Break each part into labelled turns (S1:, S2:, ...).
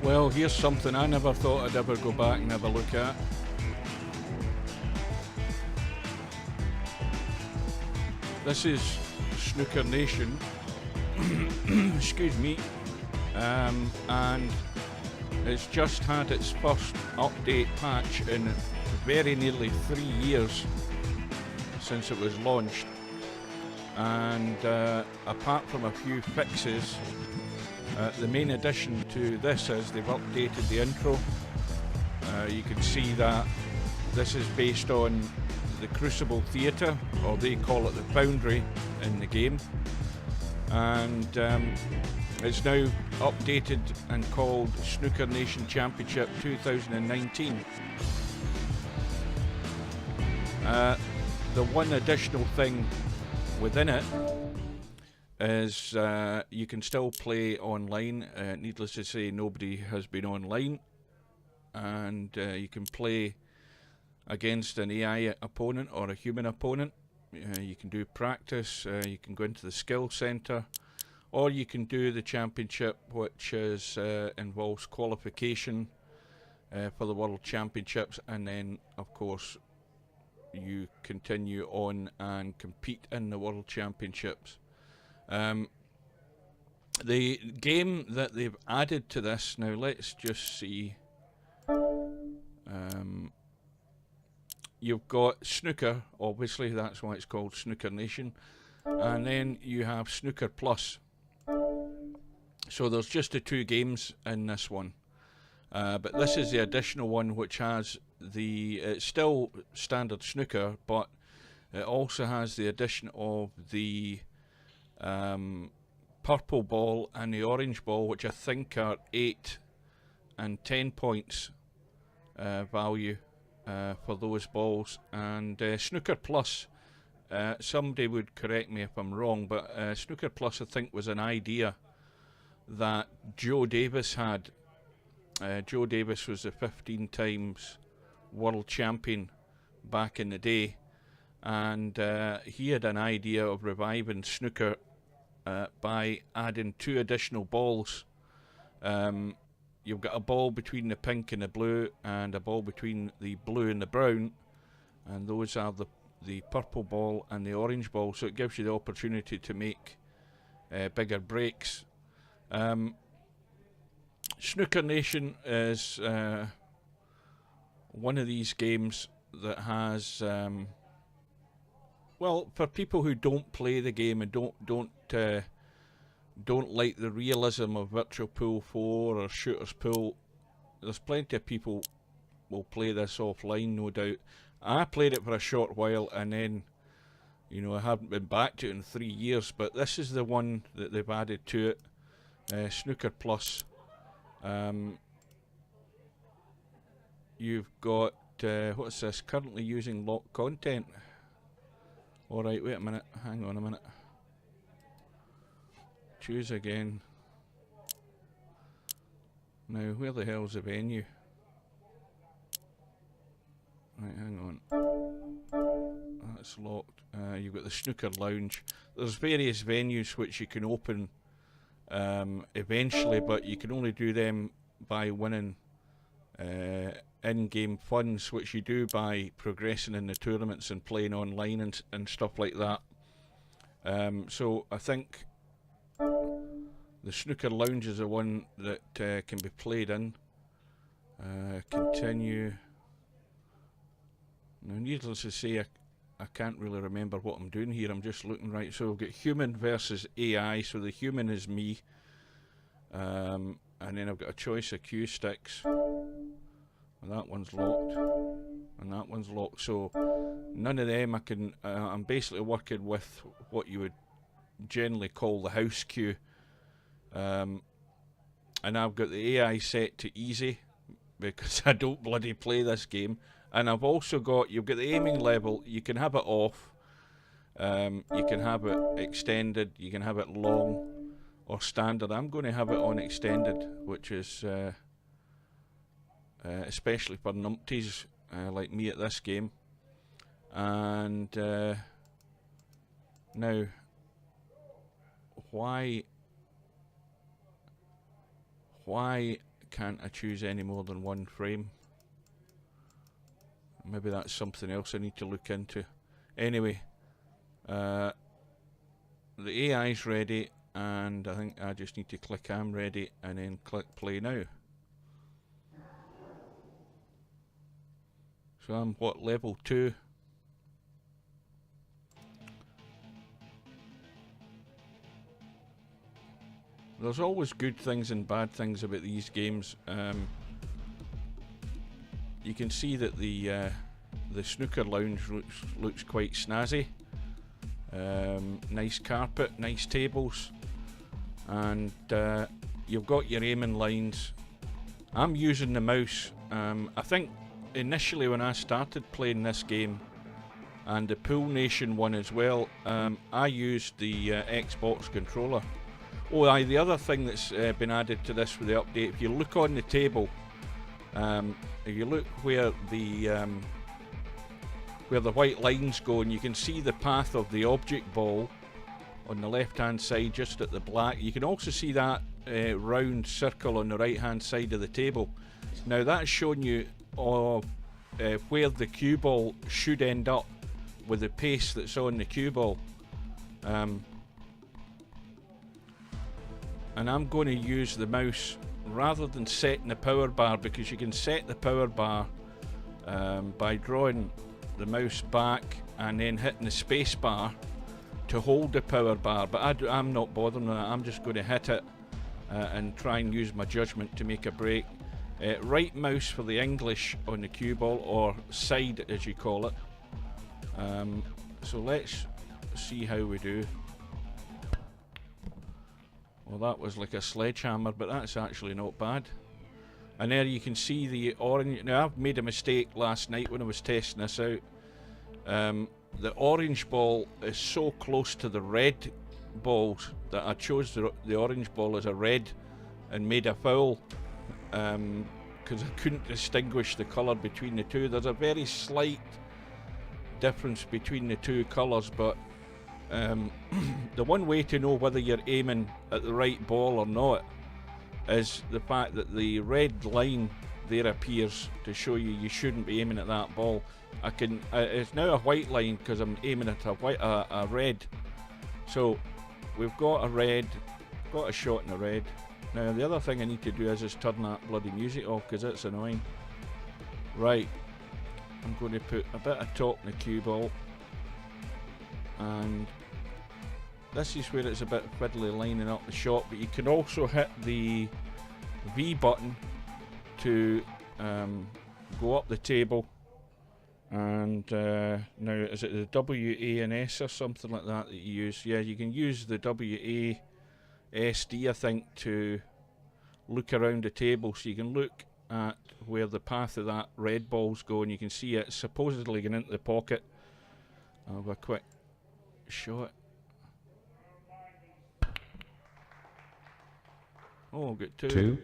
S1: Well, here's something I never thought I'd ever go back and have a look at. This is Snooker Nation, excuse me, and it's just had its first update patch in very nearly 3 years since it was launched, and apart from a few fixes, the main addition to this is they've updated the intro. You can see that this is based on the Crucible Theatre, or they call it the Foundry in the game, and it's now updated and called Snooker Nation Championship 2019. The one additional thing within it is you can still play online. Needless to say, nobody has been online, and you can play against an AI opponent or a human opponent. You can do practice, you can go into the skill centre, or you can do the championship, which is involves qualification for the World Championships, and then of course you continue on and compete in the World Championships. The game that they've added to this, now let's just see, you've got Snooker, obviously that's why it's called Snooker Nation, and then you have Snooker Plus. So there's just the two games in this one, but this is the additional one, which has it's still standard snooker, but it also has the addition of the purple ball and the orange ball, which I think are 8 and 10 points value for those balls. And Snooker Plus, somebody would correct me if I'm wrong, but Snooker Plus I think was an idea that Joe Davis had. Joe Davis was a 15 times world champion back in the day, and he had an idea of reviving snooker by adding 2 additional balls. You've got a ball between the pink and the blue, and a ball between the blue and the brown, and those are the purple ball and the orange ball, so it gives you the opportunity to make bigger breaks. Snooker Nation is one of these games that has, well, for people who don't play the game and don't like the realism of Virtual Pool 4 or Shooter's Pool, there's plenty of people will play this offline, no doubt. I played it for a short while, and then, you know, I haven't been back to it in 3 years, but this is the one that they've added to it, Snooker Plus. You've got, what's this, currently using locked content. Alright, wait a minute, hang on a minute. Choose again. Now, where the hell's the venue? Right, hang on. That's locked. You've got the Snooker Lounge. There's various venues which you can open eventually, but you can only do them by winning in-game funds, which you do by progressing in the tournaments and playing online and stuff like that. So I think the Snooker Lounge is the one that can be played in. Continue. Now, needless to say, I can't really remember what I'm doing here. I'm just looking right. So we've got human versus AI. So the human is me. And then I've got a choice of cue sticks. And that one's locked. And that one's locked. So none of them I can... I'm basically working with what you would generally call the house cue. And I've got the AI set to easy, because I don't bloody play this game. And I've also got, you've got the aiming level, you can have it off, you can have it extended, you can have it long or standard. I'm going to have it on extended, which is especially for numpties like me at this game. And now, why can't I choose any more than one frame? Maybe that's something else I need to look into. Anyway, the AI's ready, and I think I just need to click I'm ready and then click play now. So I'm what, level 2? There's always good things and bad things about these games. You can see that the snooker lounge looks quite snazzy. Nice carpet, nice tables, and you've got your aiming lines. I'm using the mouse. I think initially when I started playing this game, and the Pool Nation one as well, I used the Xbox controller. Oh aye, the other thing that's been added to this with the update, if you look on the table, if you look where the white lines go, and you can see the path of the object ball on the left hand side just at the black. You can also see that round circle on the right hand side of the table. Now that's showing you where the cue ball should end up with the pace that's on the cue ball. And I'm going to use the mouse rather than setting the power bar, because you can set the power bar by drawing the mouse back and then hitting the space bar to hold the power bar, but I'm not bothering with that. I'm just going to hit it and try and use my judgment to make a break. Right mouse for the English on the cue ball, or side as you call it. So let's see how we do. Well, that was like a sledgehammer, but that's actually not bad. And there you can see the orange. Now, I've made a mistake last night when I was testing this out. The orange ball is so close to the red balls that I chose the orange ball as a red and made a foul, because I couldn't distinguish the colour between the two. There's a very slight difference between the two colours, but the one way to know whether you're aiming at the right ball or not is the fact that the red line there appears to show you shouldn't be aiming at that ball. It's now a white line because I'm aiming at a red. So we've got a red, got a shot in the red. Now the other thing I need to do is just turn that bloody music off because it's annoying. Right, I'm going to put a bit of top in the cue ball, and this is where it's a bit fiddly lining up the shot, but you can also hit the V button to go up the table. And now, is it the W, A and S or something like that you use? Yeah, you can use the W, A, S, D, I think, to look around the table, so you can look at where the path of that red ball's going. You can see it supposedly going into the pocket. I'll have a quick shot. Oh, got two.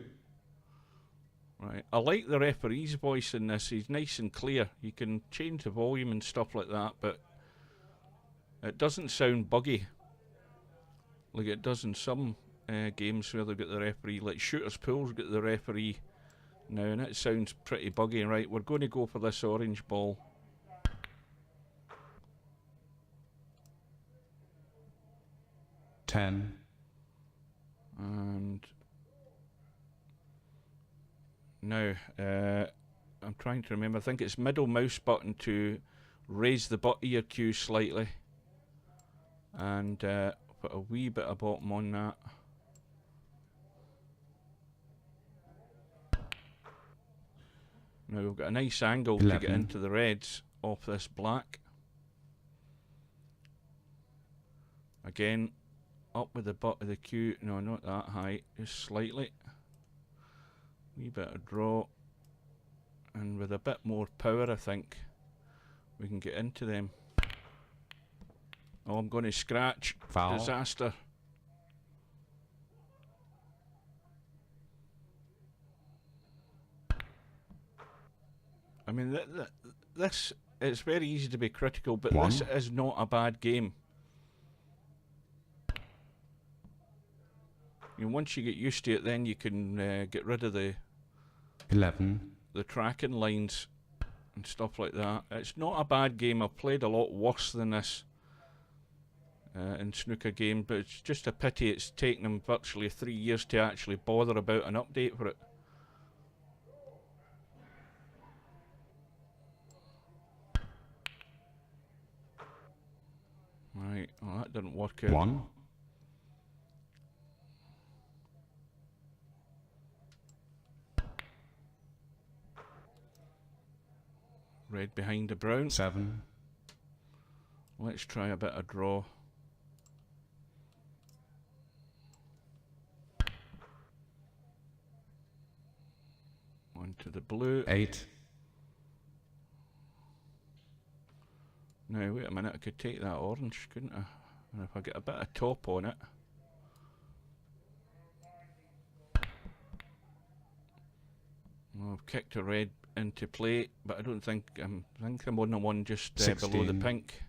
S1: Right, I like the referee's voice in this. He's nice and clear. You can change the volume and stuff like that, but it doesn't sound buggy like it does in some games where they've got the referee, like Shooters Pool's got the referee now, and it sounds pretty buggy. Right, we're going to go for this orange ball.
S2: Ten.
S1: And now, I'm trying to remember, I think it's middle mouse button to raise the butt of your cue slightly, and put a wee bit of bottom on that. Now we've got a nice angle
S2: 11.
S1: to get into the reds off this black. Again, up with the butt of the cue. No, not that high, just slightly. Wee bit of draw, and with a bit more power I think we can get into them. Oh, I'm going to scratch.
S2: Foul.
S1: Disaster. I mean, this, it's very easy to be critical, but this is not a bad game. You know, once you get used to it, then you can get rid of the
S2: 11.
S1: the tracking lines and stuff like that. It's not a bad game. I've played a lot worse than this in snooker game, but it's just a pity it's taken them virtually 3 years to actually bother about an update for it. Right, well that didn't work out.
S2: 1.
S1: Red behind the brown.
S2: 7.
S1: Let's try a bit of draw. On to the blue.
S2: 8.
S1: Now, wait a minute, I could take that orange, couldn't I? And if I get a bit of top on it. Well, I've kicked a red into play, but I don't think I'm on the one just below the pink.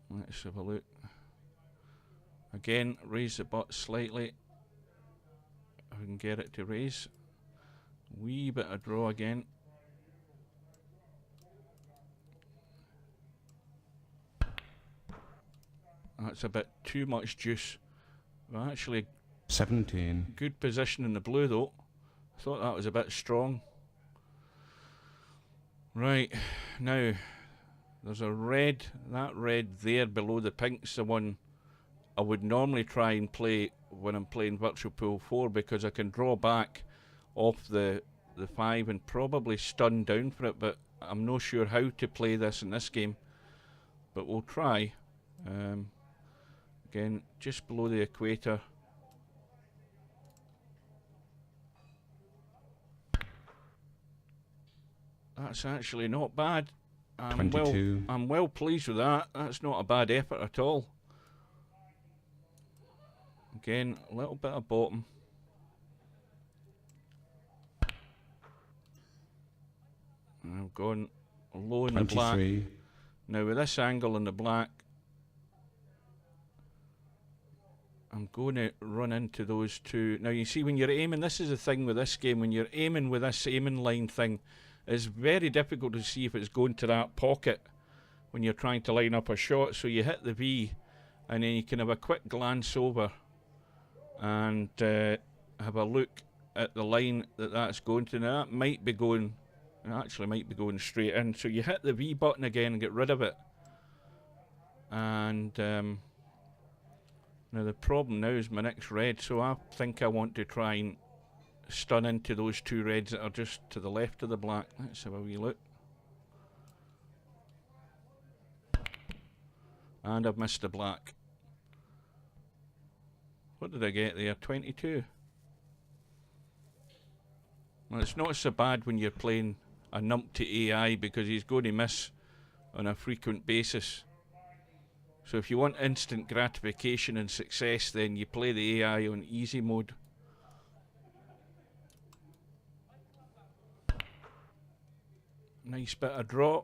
S1: Let's have a look. Again, raise the butt slightly. If we can get it to raise. Wee bit of draw again. That's a bit too much juice. Well, actually,
S2: 17.
S1: good position in the blue though. I thought that was a bit strong. Right, now there's a red. That red there below the pink's the one I would normally try and play when I'm playing Virtual Pool 4, because I can draw back off the 5 and probably stun down for it, but I'm not sure how to play this in this game. But we'll try. Again, just below the equator. That's actually not bad. I'm
S2: 22.
S1: I'm well pleased with that. That's not a bad effort at all. Again, a little bit of bottom. And I've gone low in
S2: 23.
S1: the black. Now with this angle in the black, I'm going to run into those two. Now you see when you're aiming, this is the thing with this game, when you're aiming with this aiming line thing, it's very difficult to see if it's going to that pocket when you're trying to line up a shot. So you hit the V and then you can have a quick glance over and have a look at the line that's going to. Now that might be going, it actually might be going straight in. So you hit the V button again and get rid of it. And now the problem now is my next red, so I think I want to try and stun into those two reds that are just to the left of the black. Let's have a wee look. And I've missed the black. What did I get there? 22. Well, it's not so bad when you're playing a numpty AI, because he's going to miss on a frequent basis. So if you want instant gratification and success, then you play the AI on easy mode. Nice bit of draw.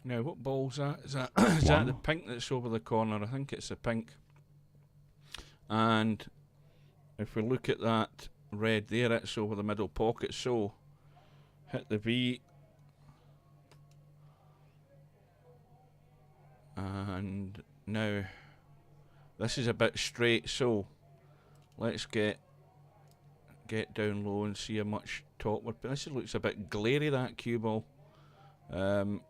S1: Now what ball's that? Is that is that the pink that's over the corner? I think it's the pink. And if we look at that red there, it's over the middle pocket, so hit the V. And now this is a bit straight, so let's get down low and see how much top we're. This looks a bit glary, that cue ball, and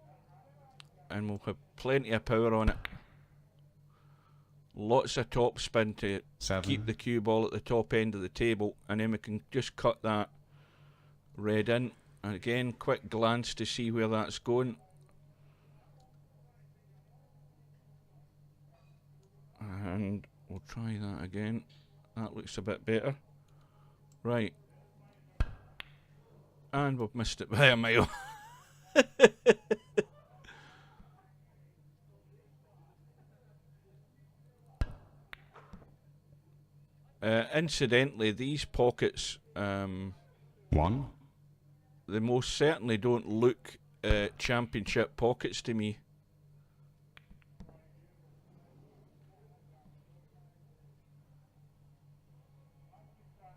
S1: we'll have plenty of power on it. Lots of top spin to
S2: 7.
S1: keep the cue ball at the top end of the table, and then we can just cut that red in. And again, quick glance to see where that's going. And we'll try that again. That looks a bit better. Right. And we've missed it by a mile. Incidentally, these pockets,
S2: 1.
S1: they most certainly don't look championship pockets to me.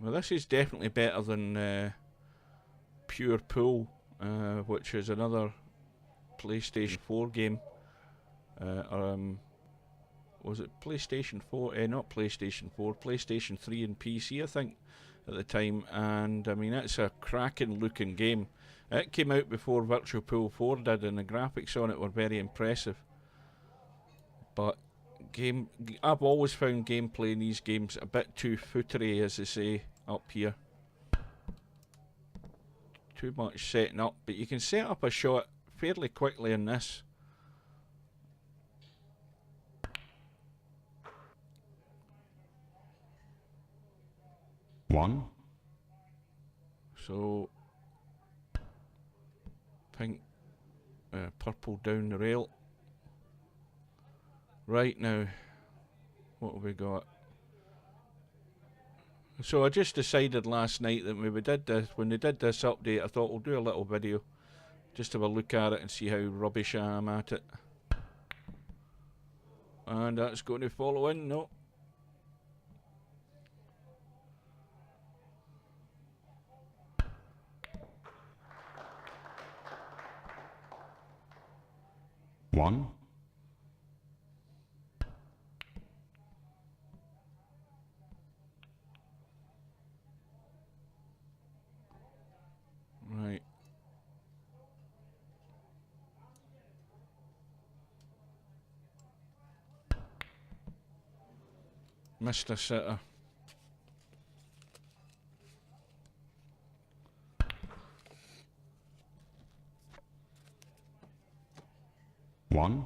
S1: Well, this is definitely better than Pure Pool, which is another PlayStation 4 game. Was it PlayStation 4? Not PlayStation 4, PlayStation 3 and PC, I think, at the time. And I mean, it's a cracking looking game. It came out before Virtual Pool 4 did, and the graphics on it were very impressive. But I've always found gameplay in these games a bit too footery, as they say up here. Too much setting up, but you can set up a shot fairly quickly in this.
S2: One.
S1: So pink, purple down the rail. Right, now, what have we got? So I just decided last night that when they did this update, I thought we'll do a little video, just have a look at it and see how rubbish I am at it. And that's going to follow in, no.
S2: One.
S1: Right. Mr. Sitter.
S2: One.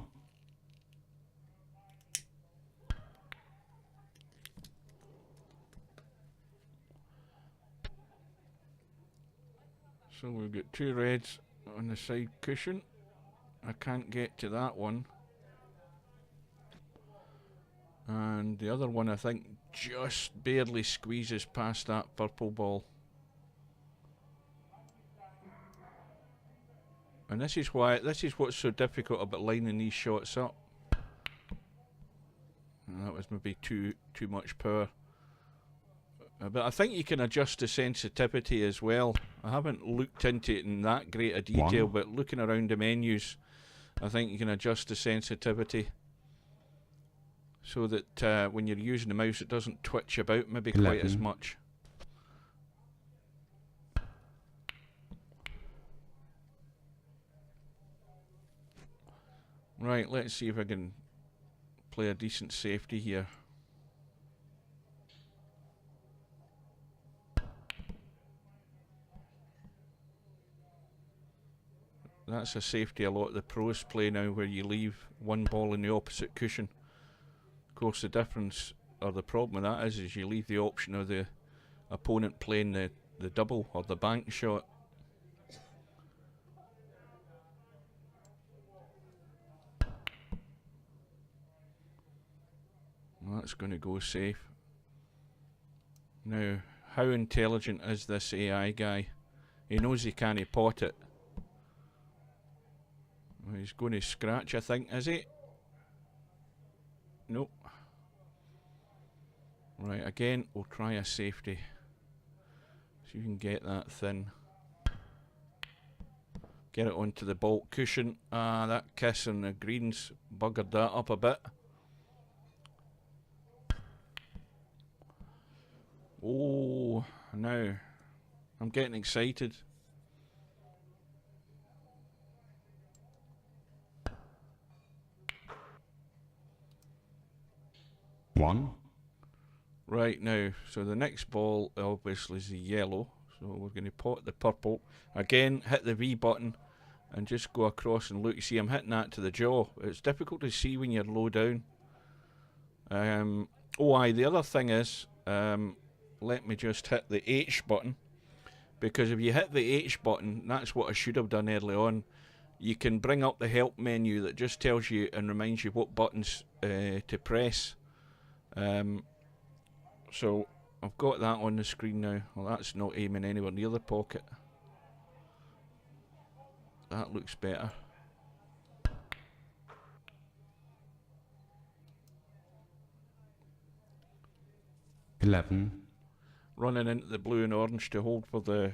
S1: So we've got two reds on the side cushion. I can't get to that one. And the other one, I think, just barely squeezes past that purple ball. And this is what's so difficult about lining these shots up. And that was maybe too much power. But I think you can adjust the sensitivity as well. I haven't looked into it in that great a detail, but looking around the menus, I think you can adjust the sensitivity so that when you're using the mouse, it doesn't twitch about maybe
S2: 11.
S1: Quite as much. Right, let's see if I can play a decent safety here. That's a safety a lot of the pros play now, where you leave one ball in the opposite cushion. Of course, the difference, or the problem with that is you leave the option of the opponent playing the double or the bank shot. Well, that's going to go safe. Now, how intelligent is this AI guy? He knows he can't pot it. Well, he's going to scratch, I think, is he? Nope. Right, again, we'll try a safety. So you can get that thin. Get it onto the baulk cushion. Ah, that kiss on the greens buggered that up a bit. Oh, now I'm getting excited.
S2: One.
S1: Right, now, so the next ball obviously is the yellow. So we're going to pot the purple. Again, hit the V button and just go across and look. You see, I'm hitting that to the jaw. It's difficult to see when you're low down. The other thing is, let me just hit the H button, because if you hit the H button, that's what I should have done early on. You can bring up the help menu that just tells you and reminds you what buttons to press. So I've got that on the screen now. Well, that's not aiming anywhere near the pocket. That looks better.
S2: $11.
S1: running into the blue and orange to hold for the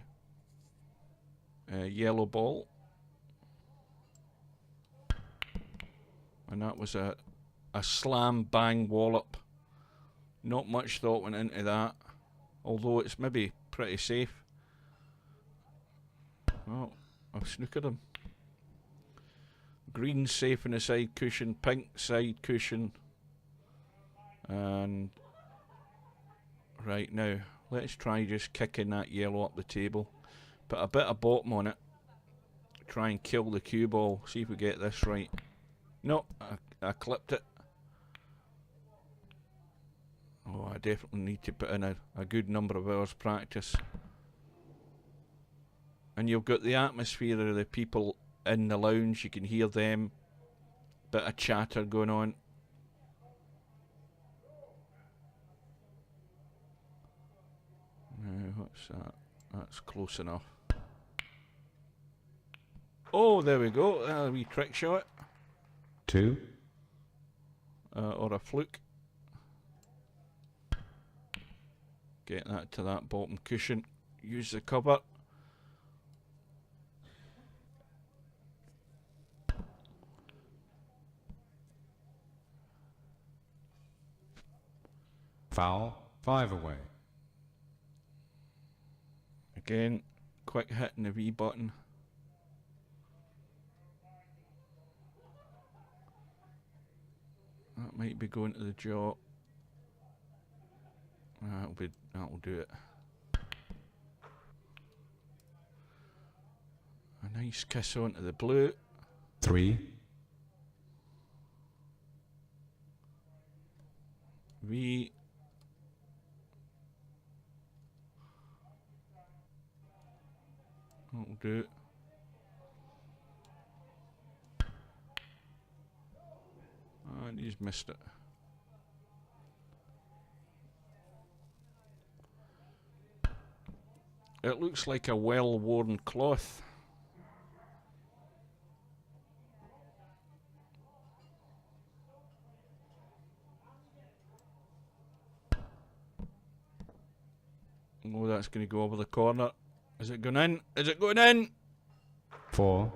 S1: yellow ball. And that was a slam bang wallop. Not much thought went into that, although it's maybe pretty safe. Oh, I've snookered him. Green safe in the side cushion, pink side cushion. And right now, let's try just kicking that yellow up the table. Put a bit of bottom on it. Try and kill the cue ball. See if we get this right. No, I clipped it. Oh, I definitely need to put in a good number of hours practice. And you've got the atmosphere of the people in the lounge. You can hear them. Bit of chatter going on. Now, what's that? That's close enough. Oh, there we go. A wee trick shot.
S2: 2.
S1: Or a fluke. Get that to that bottom cushion. Use the cover.
S2: Foul. 5 away.
S1: Again, quick hitting the V button. That might be going to the jaw. That'll do it. A nice kiss onto the blue.
S2: 3.
S1: V. That'll do it. And he's missed it. It looks like a well-worn cloth. Oh, that's going to go over the corner. Is it going in? Is it going in?
S2: 4.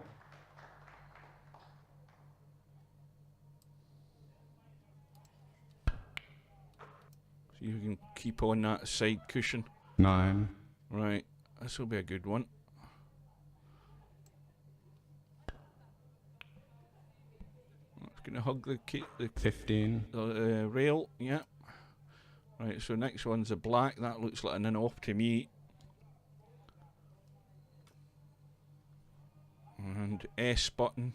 S1: See if you can keep on that side cushion.
S2: 9.
S1: Right, this will be a good one. It's going to hug the
S2: 15.
S1: rail, yeah. Right, so next one's a black. That looks like an in-off to me. And S button.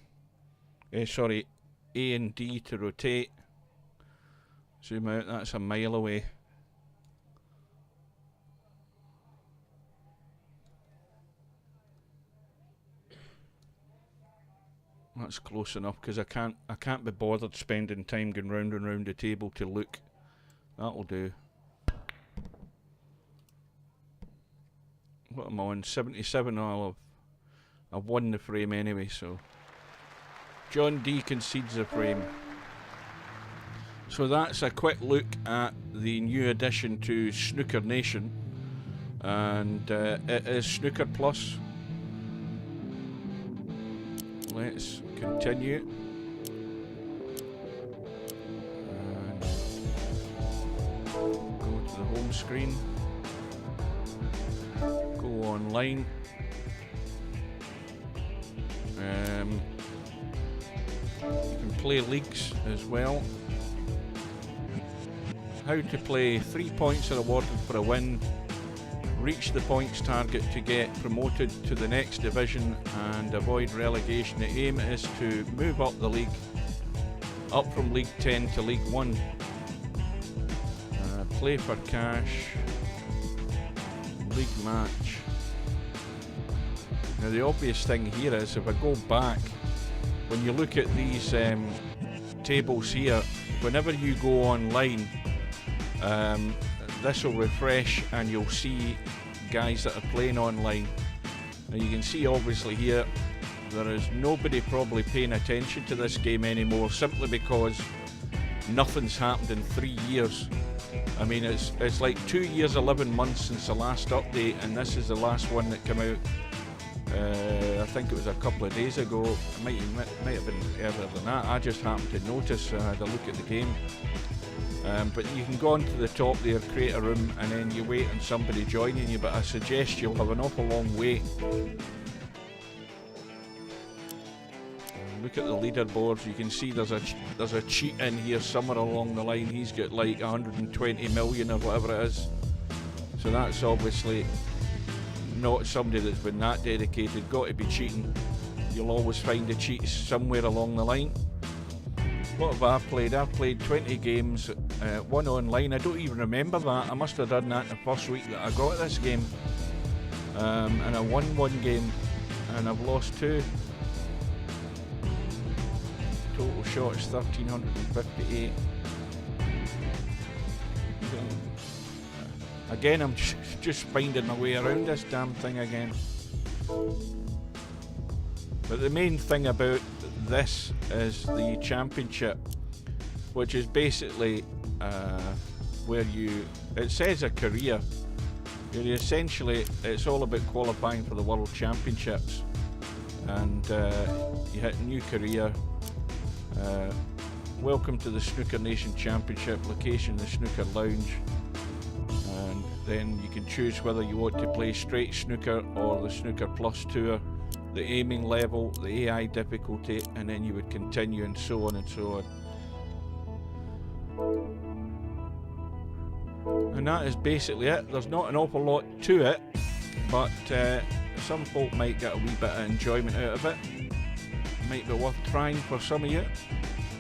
S1: Sorry, A and D to rotate. Zoom out, that's a mile away. That's close enough because I can't be bothered spending time going round and round the table to look. That'll do. What am I on? 77. I've won the frame anyway, so John D concedes the frame. So that's a quick look at the new addition to Snooker Nation, and it is Snooker Plus. Let's continue. And go to the home screen. Go online. You can play leagues as well. How to play. 3 points are awarded for a win. Reach the points target to get promoted to the next division and avoid relegation. The aim is to move up the league, up from League 10 to League 1. Play for cash. League match. Now the obvious thing here is, if I go back, when you look at these tables here, whenever you go online, this will refresh and you'll see guys that are playing online. Now you can see obviously here there is nobody probably paying attention to this game anymore, simply because nothing's happened in 3 years. I mean, it's like 2 years, 11 months since the last update, and this is the last one that came out. I think it was a couple of days ago. It might have been earlier than that. I just happened to notice. I had a look at the game. But you can go onto the top there, create a room, and then you wait on somebody joining you. But I suggest you'll have an awful long wait. Look at the leaderboards. You can see there's a cheat in here somewhere along the line. He's got like 120 million or whatever it is. So that's obviously not somebody that's been that dedicated. Got to be cheating. You'll always find a cheat somewhere along the line. What have I played? I've played 20 games, one online. I don't even remember that. I must have done that in the first week that I got this game. And I won one game and I've lost 2. Total shots 1,358. Again, I'm just finding my way around this damn thing again. But the main thing about this is the championship, which is basically where it says a career. Essentially, it's all about qualifying for the World Championships, and you hit new career. Welcome to the Snooker Nation Championship. Location: the Snooker Lounge. And then you can choose whether you want to play straight snooker or the Snooker Plus Tour, the aiming level, the AI difficulty, and then you would continue and so on and so on. And that is basically it. There's not an awful lot to it, but some folk might get a wee bit of enjoyment out of it. Might be worth trying for some of you,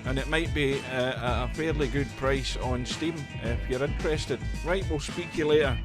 S1: and it might be at a fairly good price on Steam if you're interested. Right, we'll speak to you later.